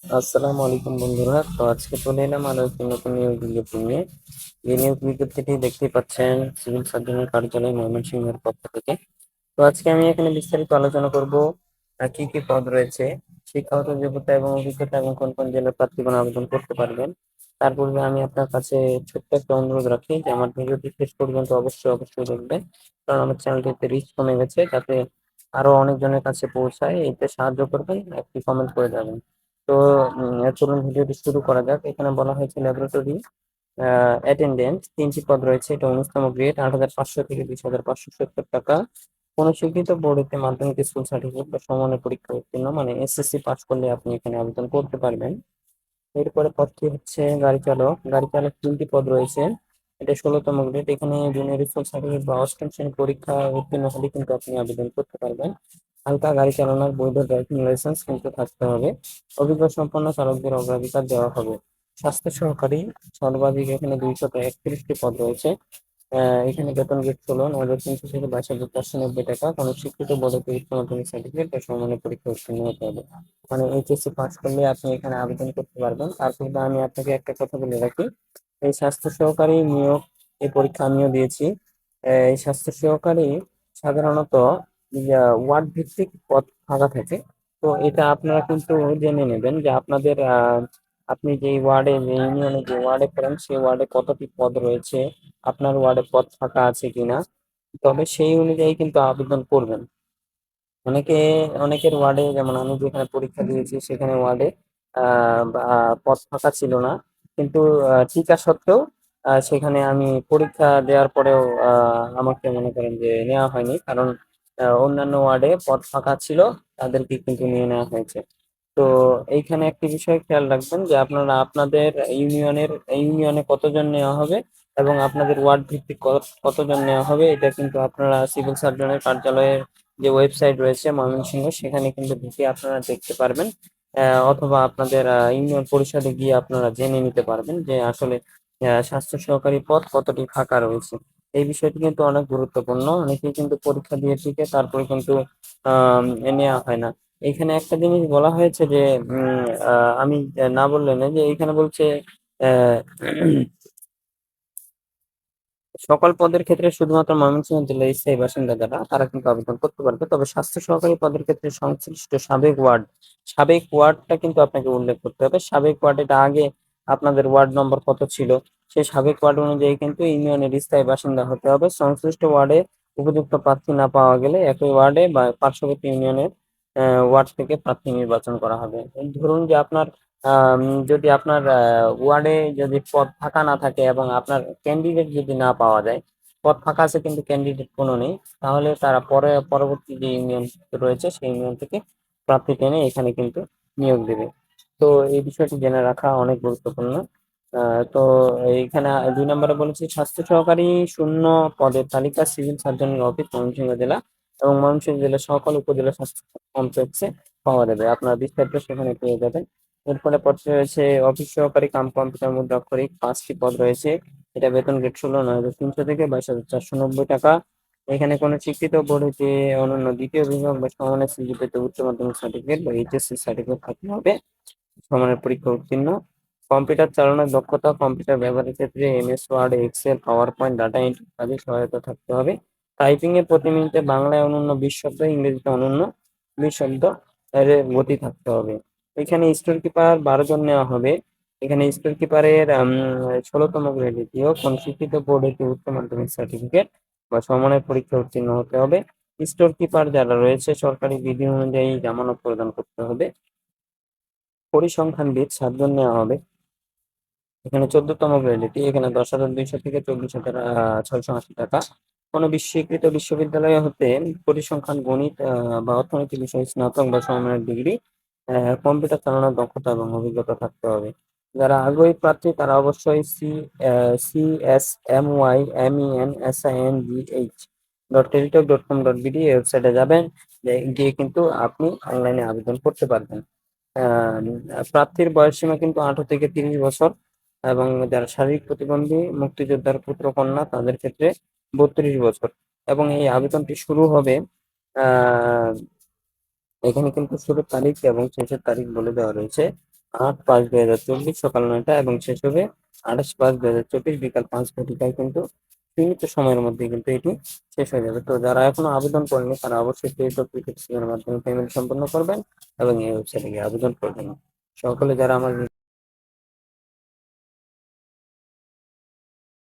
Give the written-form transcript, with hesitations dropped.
আসসালামু আলাইকুম বন্ধুরা। তো আজকে চলে এলাম আরো একটি নতুন নিয়োগ বিজ্ঞপ্তি নিয়ে। এই নিয়োগ বিজ্ঞপ্তিটি দেখতেই পাচ্ছেন সিভিল সার্জনের কার্যালয় ময়মনসিংহের পক্ষ থেকে। তো আজকে আমি এখানে বিস্তারিত আলোচনা করব কি কি পদ রয়েছে, শিক্ষাগত যোগ্যতা এবং অভিজ্ঞতা এবং কোন কোন জেলার প্রার্থীগণ আবেদন করতে পারবেন। তার পূর্বে আমি আপনার কাছে ছোট্ট একটা অনুরোধ রাখি যে আমার ভিডিওটি শেষ পর্যন্ত অবশ্যই দেখবেন, কারণ আমার চ্যানেলটিতে রিচ কমে গেছে, যাতে আরো অনেকজনের কাছে পৌঁছায় এতে সাহায্য করবেন, একটি কমেন্ট করে যাবেন। তো চলুন ভিডিওটি শুরু করা যাক। এখানে বলা হয়েছে ল্যাবরেটরি অ্যাটেন্ডেন্ট, 3টি পদ রয়েছে। এটা 19তম গ্রেড, 8,500 থেকে 20,570 টাকা। কোন স্বীকৃত বোর্ড হতে মাধ্যমিক স্কুল সার্টিফিকেট বা সমমানের পরীক্ষা উত্তীর্ণ, মানে এসএসসি পাস করলে আপনি এখানে আবেদন করতে পারবেন। এরপরে পদটি হচ্ছে গাড়ি চালক। গাড়ি চালক 3টি পদ রয়েছে। এটা 16তম গ্রেড। এখানে জুনিয়র স্কুল সার্টিফিকেট বা অষ্টম শ্রেণী পরীক্ষা উত্তীর্ণ হলে কিন্তু আপনি আবেদন করতে পারবেন। হালকা গাড়ি চালানোর বৈধ ড্রাইভিং লাইসেন্স কিন্তু থাকতে হবে। অভিজ্ঞ সম্পন্ন চালকদের অগ্রাধিকার দেওয়া হবে। স্বাস্থ্য সহকারী, সর্বাধিক এখানে 231টি পদ রয়েছে। এখানে বেতন গ্রেড 16,900 থেকে 22,490 টাকা। কোনো স্বীকৃত বোর্ড হতে উচ্চ মাধ্যমিক সার্টিফিকেট বা সমমানের পরীক্ষা উত্তীর্ণ হতে হবে, মানে এইচএসসি পাস করলে আপনি এখানে আবেদন করতে পারবেন। তারপর আমি আপনাকে একটা কথা বলে রাখি, এই স্বাস্থ্য সহকারী নিয়োগ, এই পরীক্ষা আমিও দিয়েছি। এই স্বাস্থ্য সহকারী সাধারণত ওয়ার্ড ভিত্তিক পদ ফাঁকা থাকে। তো এটা আপনারা কিন্তু জেনে নেবেন যে আপনাদের আপনি যে ওয়ার্ডে, যে ইউনিয়নে যে ওয়ার্ডে করেন সেই ওয়ার্ডে কতটি পদ রয়েছে, আপনার ওয়ার্ডে পদ ফাঁকা আছে কিনা, তবে সেই অনুযায়ী কিন্তু আবেদন করবেন। অনেকে, অনেকের ওয়ার্ডে, যেমন আমি যেখানে পরীক্ষা দিয়েছি সেখানে ওয়ার্ডে পদ ফাঁকা ছিল না, কিন্তু টিকা সত্ত্বেও সেখানে আমি পরীক্ষা দেওয়ার পরেও আমাকে মনে করেন যে নেওয়া হয়নি, কারণ অন্যান্য ওয়ার্ডে পদ ফাঁকা ছিল, তাদেরকে কিন্তু নিয়ে নেওয়া হয়েছে। তো এইখানে একটি বিষয় খেয়াল রাখবেন যে আপনারা আপনাদের ইউনিয়নে কতজন নেওয়া হবে এবং আপনাদের ওয়ার্ড ভিত্তিক কতজন নেওয়া হবে, এটা কিন্তু আপনারা সিভিল সার্জনের কার্যালয়ের যে ওয়েবসাইট রয়েছে ময়মনসিংহ, সেখানে কিন্তু ঢুকে আপনারা দেখতে পারবেন। অথবা আপনাদের ইউনিয়ন পরিষদে গিয়ে আপনারা জেনে নিতে পারবেন যে আসলে স্বাস্থ্য সহকারী পদ কতটি ফাঁকা রয়েছে। এই বিষয়টি কিন্তু অনেক গুরুত্বপূর্ণ। অনেকেই কিন্তু পরীক্ষা দিয়ে টিকে তারপরে কিন্তু নেওয়া হয় না। এখানে একটা জিনিস বলা হয়েছে যে আমি না বললে না, যে এখানে বলছে আহ সকল পদের ক্ষেত্রে শুধুমাত্র ময়মনসিংহ জেলার স্থায়ী বাসিন্দা যারা, তারা কিন্তু আবেদন করতে পারবে। তবে স্বাস্থ্য সহকারী পদের ক্ষেত্রে সংশ্লিষ্ট সাবেক ওয়ার্ডটা কিন্তু আপনাকে উল্লেখ করতে হবে। সাবেক ওয়ার্ড, এটা আগে আপনাদের ওয়ার্ড নম্বর কত ছিল, সেই সাবেক ওয়ার্ড অনুযায়ী কিন্তু ইউনিয়নের স্থায়ী বাসিন্দা হতে হবে। সংশ্লিষ্ট ওয়ার্ডে উপযুক্ত প্রার্থী না পাওয়া গেলে একই ওয়ার্ডে বা পার্শ্ববর্তী ইউনিয়নের ওয়ার্ড থেকে প্রার্থী নির্বাচন করা হবে। ধরুন যে আপনার আম, যদি আপনার ওয়ার্ডে যদি পদ ফাঁকা না থাকে এবং আপনার ক্যান্ডিডেট যদি না পাওয়া যায়, পদ ফাঁকা আছে কিন্তু ক্যান্ডিডেট কোনো নেই, তাহলে তারা পরবর্তী যে ইউনিয়ন রয়েছে সেই ইউনিয়ন থেকে প্রার্থী টেনে এখানে কিন্তু নিয়োগ দেবে। তো এই বিষয়টি জেনে রাখা অনেক গুরুত্বপূর্ণ। তো এইখানে 2 নম্বরে বলেছি স্বাস্থ্য সহকারী শূন্য পদের তালিকা সিভিল সার্জনের অফিস ময়মনসিংহ জেলা এবং ময়মনসিংহ জেলার সকল উপজেলা স্বাস্থ্য কমপ্লেক্সে পাওয়া যাবে, আপনার বিস্তারিত সেখানে পেয়ে যাবেন। এরপরে পদটি রয়েছে অফিস সহকারী কাম কম্পিউটার মুদ্রাক্ষরিক, 5টি পদ রয়েছে। এটা বেতন গ্রেড 16,900 থেকে 22,490 টাকা। এখানে কোনো স্বীকৃত বোর্ড হইতে অনন্য দ্বিতীয় বিভাগ বা সমানের সিজিপিতে উচ্চ মাধ্যমিক সার্টিফিকেট বা এইচএসসি সার্টিফিকেট থাকতে হবে, সমানের পরীক্ষা উত্তীর্ণ। কম্পিউটার চালানোর দক্ষতা, কম্পিউটার ব্যবহারের ক্ষেত্রে MS Word, Excel, PowerPoint, data entry কাজে সহায়তা থাকতে হবে। টাইপিং এ প্রতি মিনিটে বাংলায় অনন্য 20 শব্দ, ইংরেজিতে অনন্য 20 শব্দ এর গতি থাকতে হবে। এখানে স্টোর কিপার 12 জন নেওয়া হবে। এখানে স্টোর কিপারের 16তম গ্রেড দ্বিতীয় কোন শিক্ষিত বোর্ড হতে উচ্চ মাধ্যমিক সার্টিফিকেট বা সমানের পরীক্ষা উত্তীর্ণ হতে হবে। স্টোর কিপার যারা রয়েছে সরকারি বিধি অনুযায়ী জামানত প্রদান করতে হবে। পরিসংখ্যানবিদ 7 জন নেওয়া হবে। এখানে 14তম গ্রেড, এখানে 10,200 থেকে 24,680 টাকা। কোনো স্বীকৃত বিশ্ববিদ্যালয় হতে পরিসংখ্যান, গণিত বা অর্থনীতি বিষয়ে স্নাতক বা সমমানের ডিগ্রি, কম্পিউটার চালানোর দক্ষতা এবং অভিজ্ঞতা থাকতে হবে। যারা আগ্রহী প্রার্থী তারা অবশ্যই CSMYMENSINGH.টেলিটক.com.bd ওয়েবসাইটে যাবেন, গিয়ে কিন্তু আপনি অনলাইনে আবেদন করতে পারবেন। প্রার্থীর বয়সসীমা কিন্তু 18 থেকে 30 বছর, এবং যারা শারীরিক প্রতিবন্ধী, মুক্তিযোদ্ধার পুত্র কন্যা, তাদের ক্ষেত্রে 32 বছর। এবং এই আবেদনটি শুরু হবে, আহ এখানে কিন্তু শুরুর তারিখ এবং শেষের তারিখ বলে দেওয়া রয়েছে। 8/5/2024 সকাল 9টা এবং শেষ হবে 28/5/2024 বিকাল 5 ঘটিকায়। কিন্তু সীমিত সময়ের মধ্যে কিন্তু এটি শেষ হয়ে যাবে। তো যারা এখনো আবেদন করেনি তারা অবশ্যই পেড অফ ক্রিকেট স্কিমের মাধ্যমে পেমেন্ট সম্পন্ন করবেন এবং এই ওয়েবসাইটে গিয়ে আবেদন করবেন। সকলে যারা আমার